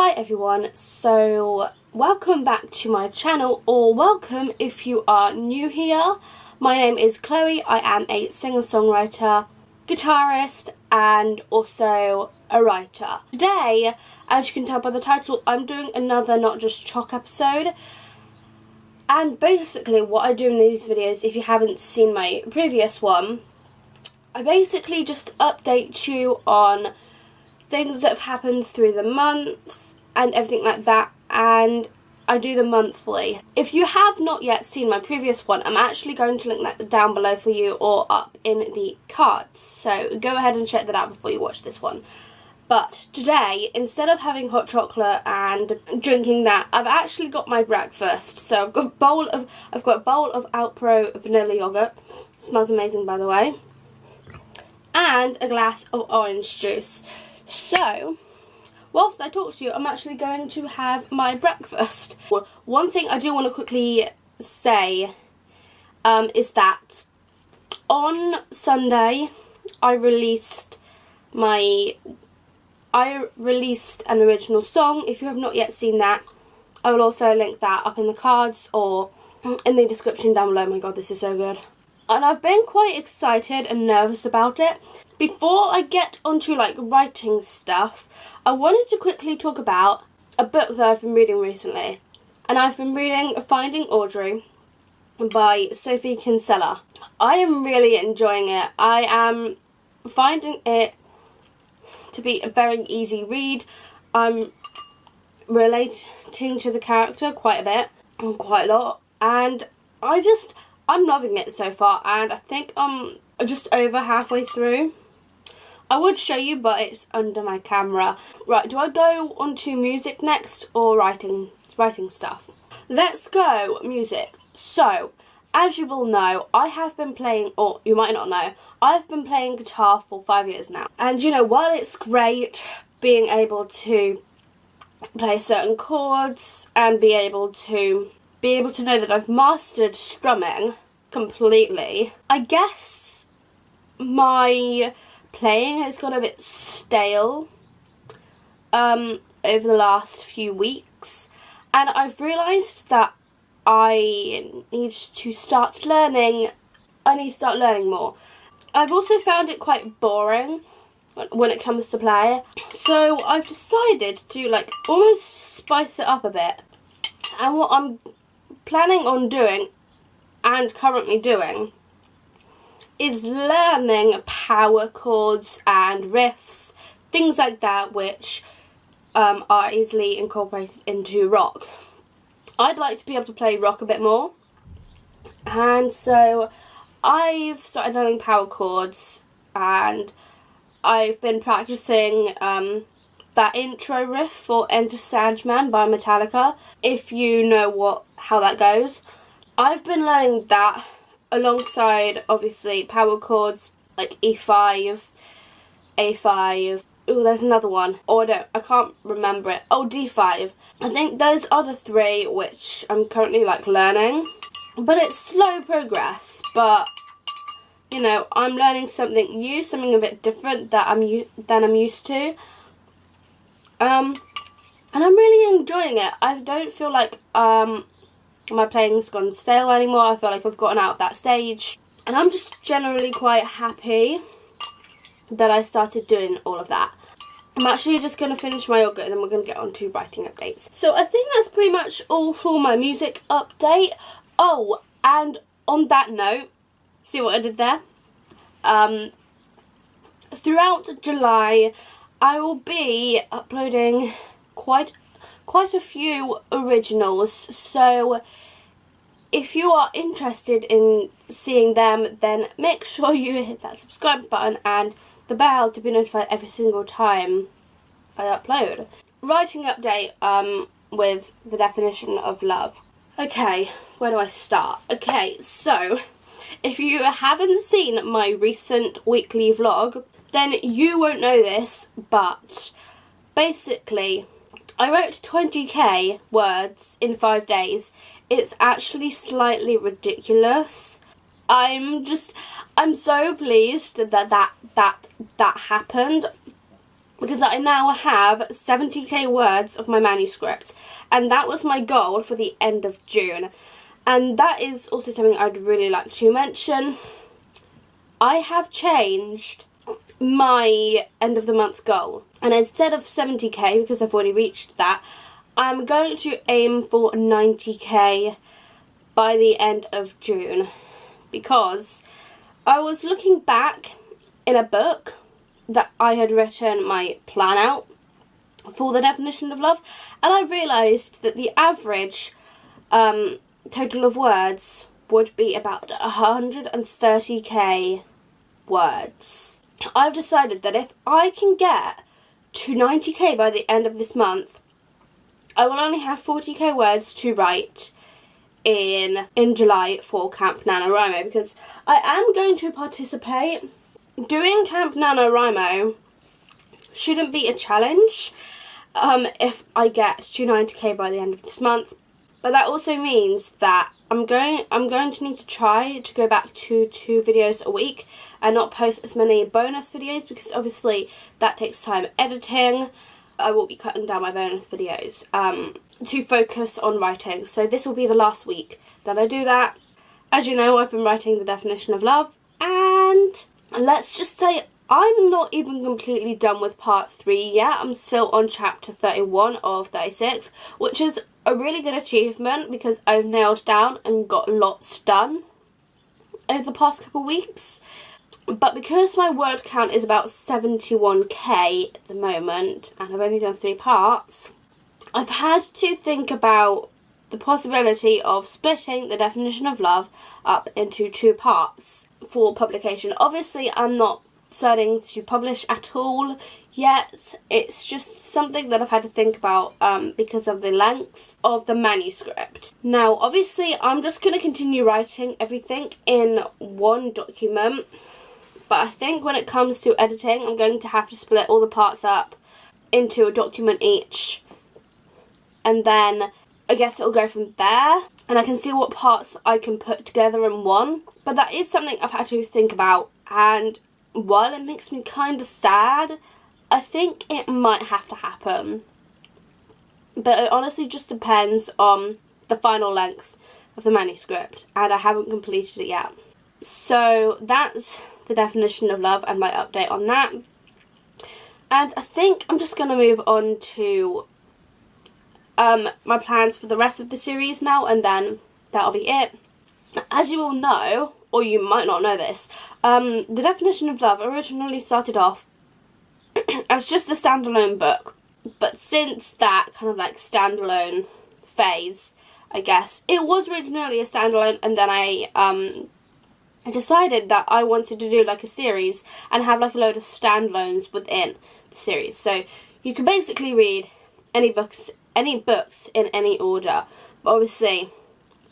Hi everyone, so welcome back to my channel, or welcome if you are new here. My name is Chloe. I am a singer-songwriter, guitarist and also a writer. Today, as you can tell by the title, I'm doing another Not Just Chalk episode. And basically what I do in these videos, if you haven't seen my previous one, I basically just update you on things that have happened through the month and everything like that, and I do them monthly. If you have not yet seen my previous one, I'm actually going to link that down below for you or up in the cards, so go ahead and check that out before you watch this one. But today, instead of having hot chocolate and drinking that, I've actually got my breakfast. So I've got a bowl of Alpro vanilla yogurt. It smells amazing, by the way. And a glass of orange juice. So, whilst I talk to you, I'm actually going to have my breakfast. One thing I do want to quickly say is that on Sunday I released an original song. If you have not yet seen that, I will also link that up in the cards or in the description down below. Oh my god, this is so good. And I've been quite excited and nervous about it. Before I get onto writing stuff, I wanted to quickly talk about a book that I've been reading recently. And I've been reading Finding Audrey by Sophie Kinsella. I am really enjoying it. I am finding it to be a very easy read. I'm relating to the character quite a bit, quite a lot, and I'm loving it so far, and I think I'm just over halfway through. I would show you, but it's under my camera. Right, do I go on to music next or writing stuff? Let's go music. So, as you will know, I have been playing, or you might not know, I've been playing guitar for 5 years now. And you know, while it's great being able to play certain chords and be able to know that I've mastered strumming completely, I guess my playing has got a bit stale over the last few weeks, and I've realised that I need to start learning more. I've also found it quite boring when it comes to play, so I've decided to almost spice it up a bit. And what I'm planning on doing and currently doing is learning power chords and riffs, things like that, which are easily incorporated into rock. I'd like to be able to play rock a bit more, and so I've started learning power chords, and I've been practicing that intro riff for Enter Sandman by Metallica, if you know how that goes. I've been learning that alongside, obviously, power chords like E5, A5, oh, there's another one, I can't remember it, oh, D5. I think those are the three which I'm currently learning, but it's slow progress, but you know, I'm learning something new, something a bit different than I'm used to. And I'm really enjoying it. I don't feel like my playing's gone stale anymore. I feel like I've gotten out of that stage, and I'm just generally quite happy that I started doing all of that. I'm actually just going to finish my yogurt and then we're going to get on to writing updates. So I think that's pretty much all for my music update. Oh, and on that note, see what I did there? Throughout July, I will be uploading quite a few originals, so if you are interested in seeing them, then make sure you hit that subscribe button and the bell to be notified every single time I upload. Writing update with the definition of love. Okay, where do I start? Okay, so if you haven't seen my recent weekly vlog, then you won't know this, but basically I wrote 20k words in 5 days. It's actually slightly ridiculous. I'm so pleased that happened. because I now have 70k words of my manuscript, and that was my goal for the end of June. And that is also something I'd really like to mention. I have changed my end of the month goal, and instead of 70k, because I've already reached that, I'm going to aim for 90k by the end of June, because I was looking back in a book that I had written my plan out for the definition of love, and I realised that the average total of words would be about 130k words. I've decided that if I can get to 90k by the end of this month, I will only have 40k words to write in July for Camp NaNoWriMo, because I am going to participate. Doing Camp NaNoWriMo shouldn't be a challenge if I get to 90k by the end of this month, but that also means that I'm going to need to try to go back to 2 videos a week and not post as many bonus videos, because obviously that takes time editing. I will be cutting down my bonus videos to focus on writing, so this will be the last week that I do that. As you know, I've been writing the definition of love, and let's just say I'm not even completely done with part 3 yet. I'm still on chapter 31 of 36, which is a really good achievement because I've nailed down and got lots done over the past couple of weeks. But because my word count is about 71k at the moment, and I've only done 3 parts, I've had to think about the possibility of splitting the definition of love up into 2 parts for publication. Obviously, I'm not deciding to publish at all yet. It's just something that I've had to think about because of the length of the manuscript. Now, obviously, I'm just going to continue writing everything in one document, but I think when it comes to editing, I'm going to have to split all the parts up into a document each, and then I guess it'll go from there, and I can see what parts I can put together in one. But that is something I've had to think about, and while it makes me kind of sad, I think it might have to happen. But it honestly just depends on the final length of the manuscript, and I haven't completed it yet. So that's the definition of love and my update on that. And I think I'm just going to move on to my plans for the rest of the series now, and then that'll be it. As you all know, or you might not know this, the definition of love originally started off as just a standalone book, but since that kind of like standalone phase, I guess, it was originally a standalone, and then I decided that I wanted to do like a series and have like a load of standalones within the series. So you can basically read any books in any order, but obviously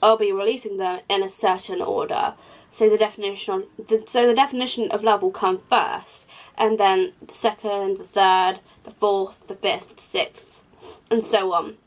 I'll be releasing them in a certain order. So the definition of love will come first, and then the second, the third, the fourth, the fifth, the sixth, and so on.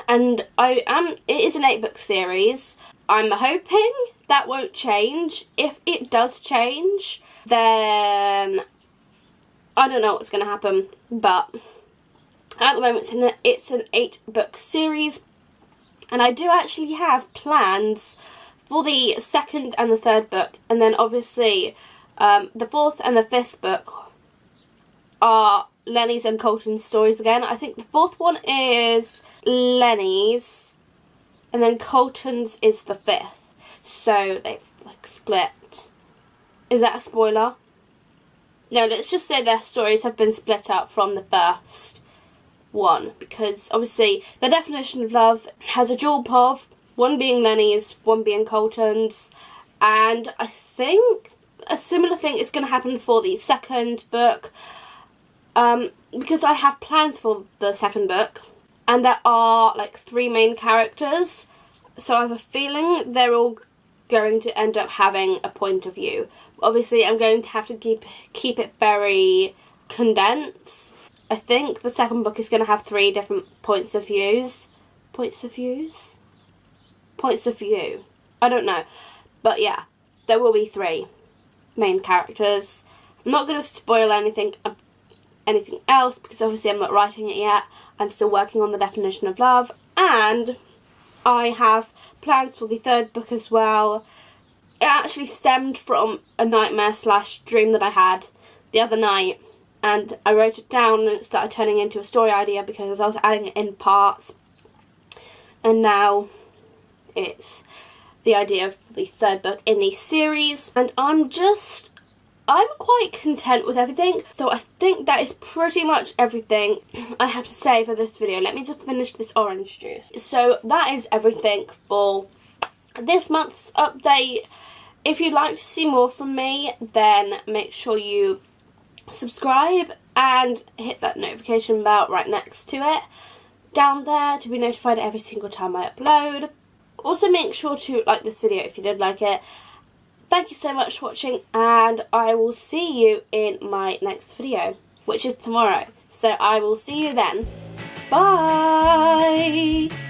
And it is an 8-book series. I'm hoping that won't change. If it does change, then I don't know what's going to happen. But at the moment, it's an 8-book series, and I do actually have plans for the 2nd and the 3rd book, and then obviously the 4th and the 5th book are Lenny's and Colton's stories again. I think the 4th one is Lenny's, and then Colton's is the 5th. So they've like split. Is that a spoiler? No, let's just say their stories have been split up from the first one, because obviously the definition of love has a dual path, one being Lenny's, one being Colton's, and I think a similar thing is going to happen for the 2nd book, because I have plans for the 2nd book, and there are like 3 main characters, so I have a feeling they're all going to end up having a point of view. Obviously I'm going to have to keep it very condensed. I think the 2nd book is going to have 3 different points of view. I don't know. But yeah, there will be 3 main characters. I'm not going to spoil anything anything else because obviously I'm not writing it yet. I'm still working on the definition of love, and I have plans for the third book as well. It actually stemmed from a nightmare / dream that I had the other night, and I wrote it down and it started turning into a story idea because I was adding it in parts, and now it's the idea of the third book in the series, and I'm quite content with everything. So I think that is pretty much everything I have to say for this video. Let me just finish this orange juice. So that is everything for this month's update. If you'd like to see more from me, then make sure you subscribe and hit that notification bell right next to it down there to be notified every single time I upload. Also make sure to like this video if you did like it. Thank you so much for watching, and I will see you in my next video, which is tomorrow. So I will see you then. Bye!